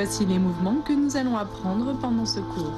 Voici les mouvements que nous allons apprendre pendant ce cours.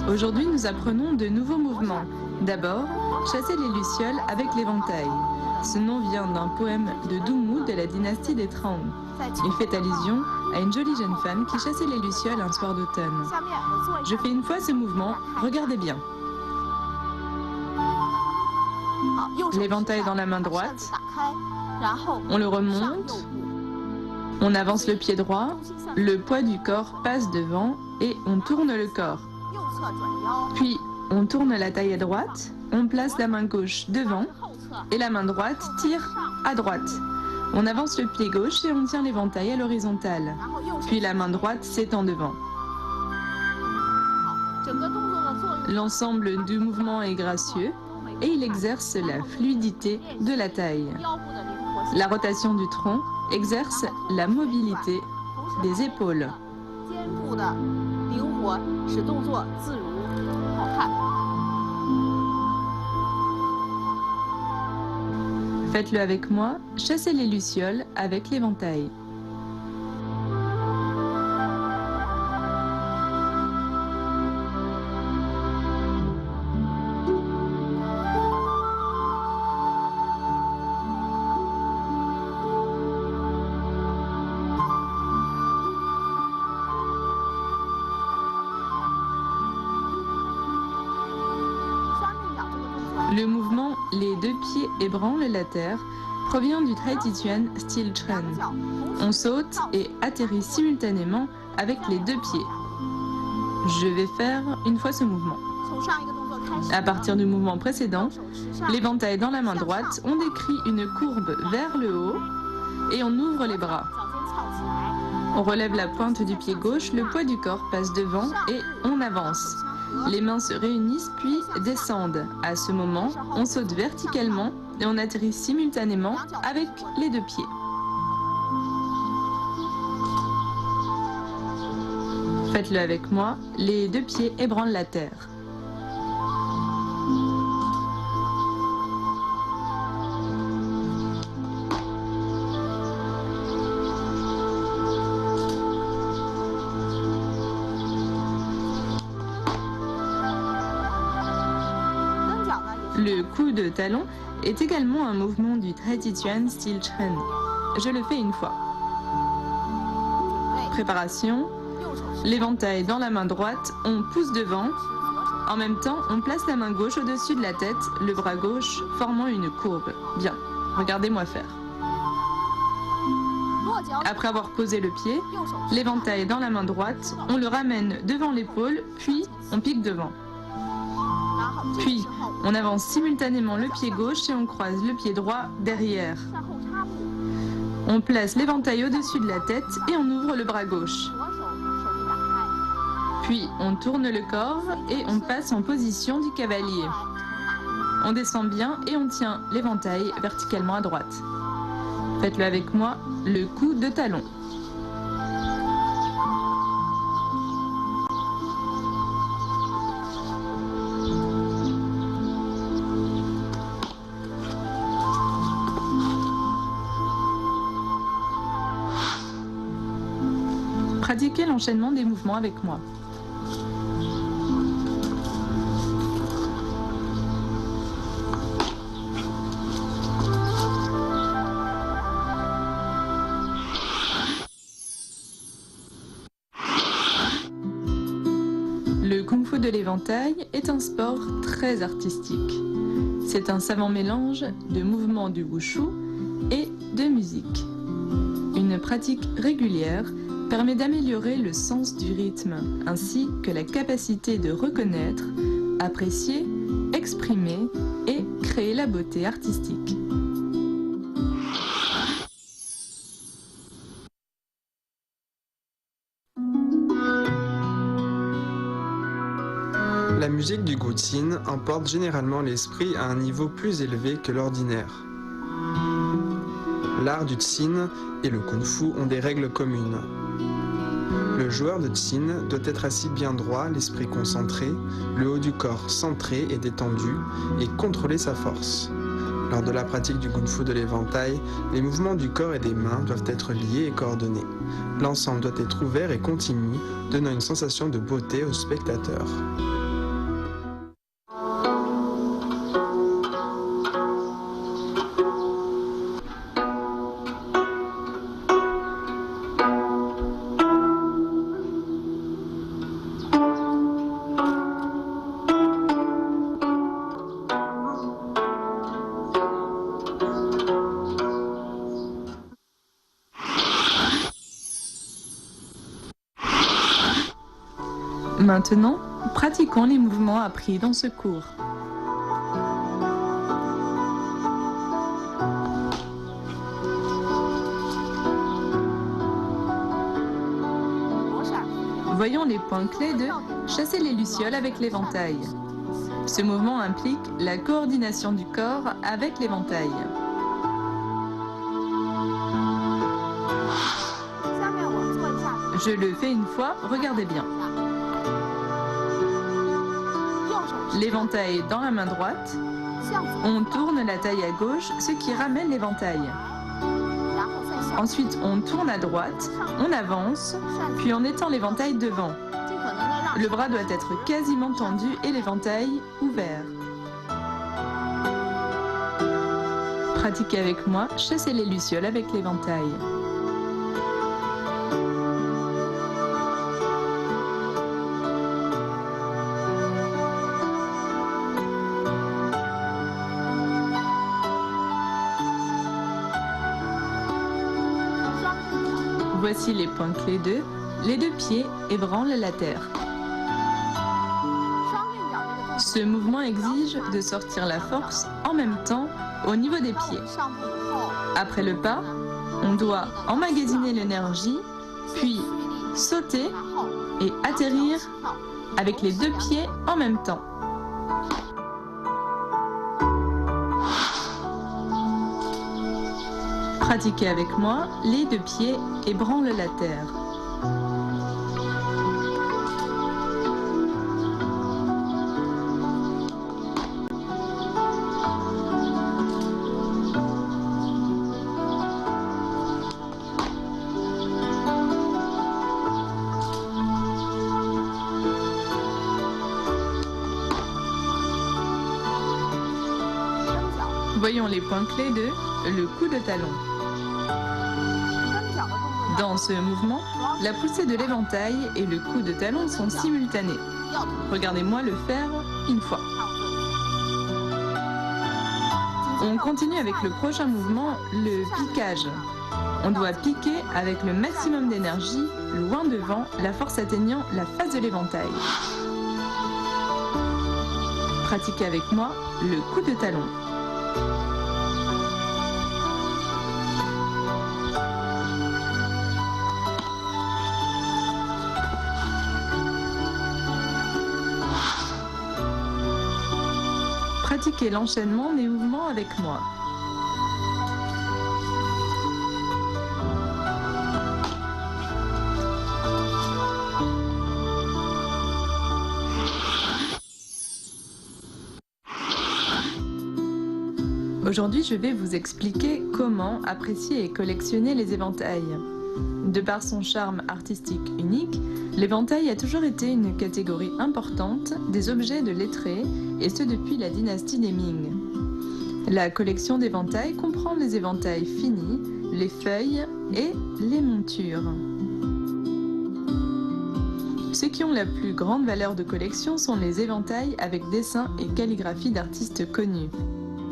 Aujourd'hui, nous apprenons de nouveaux mouvements. D'abord, chasser les lucioles avec l'éventail. Ce nom vient d'un poème de Dumu de la dynastie des Trang. Il fait allusion à une jolie jeune femme qui chassait les lucioles un soir d'automne. Je fais une fois ce mouvement, regardez bien. L'éventail dans la main droite, on le remonte, on avance le pied droit, le poids du corps passe devant et on tourne le corps. Puis, on tourne la taille à droite, on place la main gauche devant et la main droite tire à droite. On avance le pied gauche et on tient l'éventail à l'horizontale. Puis la main droite s'étend devant. L'ensemble du mouvement est gracieux et il exerce la fluidité de la taille. La rotation du tronc exerce la mobilité des épaules. Faites-le avec moi, chassez les lucioles avec l'éventail. Le mouvement « les deux pieds ébranlent la terre » provient du Tai Chi Chuan style Chen. On saute et atterrit simultanément avec les deux pieds. Je vais faire une fois ce mouvement. À partir du mouvement précédent, l'éventail dans la main droite, on décrit une courbe vers le haut et on ouvre les bras. On relève la pointe du pied gauche, le poids du corps passe devant et on avance. Les mains se réunissent puis descendent. À ce moment, on saute verticalement et on atterrit simultanément avec les deux pieds. Faites-le avec moi, les deux pieds ébranlent la terre. Le coup de talon est également un mouvement du Tai Chi Chuan style Chen. Je le fais une fois. Préparation. L'éventail dans la main droite, on pousse devant. En même temps, on place la main gauche au-dessus de la tête, le bras gauche formant une courbe. Bien, regardez-moi faire. Après avoir posé le pied, l'éventail dans la main droite, on le ramène devant l'épaule, puis on pique devant. Puis, on avance simultanément le pied gauche et on croise le pied droit derrière. On place l'éventail au-dessus de la tête et on ouvre le bras gauche. Puis, on tourne le corps et on passe en position du cavalier. On descend bien et on tient l'éventail verticalement à droite. Faites-le avec moi, le coup de talon. Pratiquez l'enchaînement des mouvements avec moi. Le kung-fu de l'éventail est un sport très artistique. C'est un savant mélange de mouvements du wushu et de musique. Une pratique régulière permet d'améliorer le sens du rythme, ainsi que la capacité de reconnaître, apprécier, exprimer et créer la beauté artistique. La musique du Guzheng emporte généralement l'esprit à un niveau plus élevé que l'ordinaire. L'art du Xin et le Kung-Fu ont des règles communes. Le joueur de Qin doit être assis bien droit, l'esprit concentré, le haut du corps centré et détendu, et contrôler sa force. Lors de la pratique du Kung Fu de l'éventail, les mouvements du corps et des mains doivent être liés et coordonnés. L'ensemble doit être ouvert et continu, donnant une sensation de beauté aux spectateurs. Maintenant, pratiquons les mouvements appris dans ce cours. Voyons les points clés de chasser les lucioles avec l'éventail. Ce mouvement implique la coordination du corps avec l'éventail. Je le fais une fois, regardez bien. L'éventail dans la main droite, on tourne la taille à gauche, ce qui ramène l'éventail. Ensuite, on tourne à droite, on avance, puis on étend l'éventail devant. Le bras doit être quasiment tendu et l'éventail ouvert. Pratiquez avec moi, chassez les lucioles avec l'éventail. Voici les points clés de les deux pieds ébranlent la terre. Ce mouvement exige de sortir la force en même temps au niveau des pieds. Après le pas, on doit emmagasiner l'énergie, puis sauter et atterrir avec les deux pieds en même temps. Pratiquez avec moi, les deux pieds ébranlent la terre. Voyons les points clés de le coup de talon. Dans ce mouvement, la poussée de l'éventail et le coup de talon sont simultanés. Regardez-moi le faire une fois. On continue avec le prochain mouvement, le piquage. On doit piquer avec le maximum d'énergie, loin devant, la force atteignant la face de l'éventail. Pratiquez avec moi le coup de talon. Pratiquez l'enchaînement des mouvements avec moi. Aujourd'hui, je vais vous expliquer comment apprécier et collectionner les éventails. De par son charme artistique unique, l'éventail a toujours été une catégorie importante des objets de lettrés, et ce depuis la dynastie des Ming. La collection d'éventails comprend les éventails finis, les feuilles et les montures. Ceux qui ont la plus grande valeur de collection sont les éventails avec dessins et calligraphie d'artistes connus.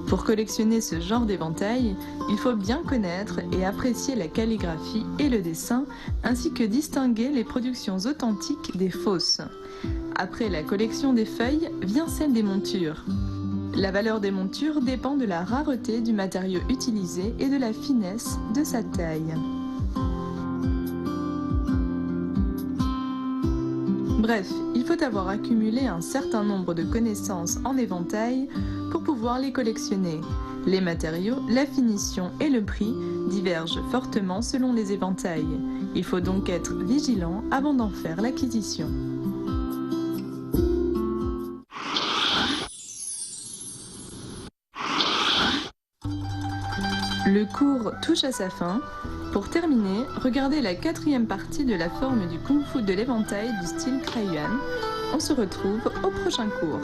Pour collectionner ce genre d'éventail, il faut bien connaître et apprécier la calligraphie et le dessin, ainsi que distinguer les productions authentiques des fausses. Après la collection des feuilles, vient celle des montures. La valeur des montures dépend de la rareté du matériau utilisé et de la finesse de sa taille. Bref, il faut avoir accumulé un certain nombre de connaissances en éventail pour pouvoir les collectionner. Les matériaux, la finition et le prix divergent fortement selon les éventails. Il faut donc être vigilant avant d'en faire l'acquisition. Le cours touche à sa fin. Pour terminer, regardez la 4e partie de la forme du Kung Fu de l'éventail du style Kraiyuan. On se retrouve au prochain cours.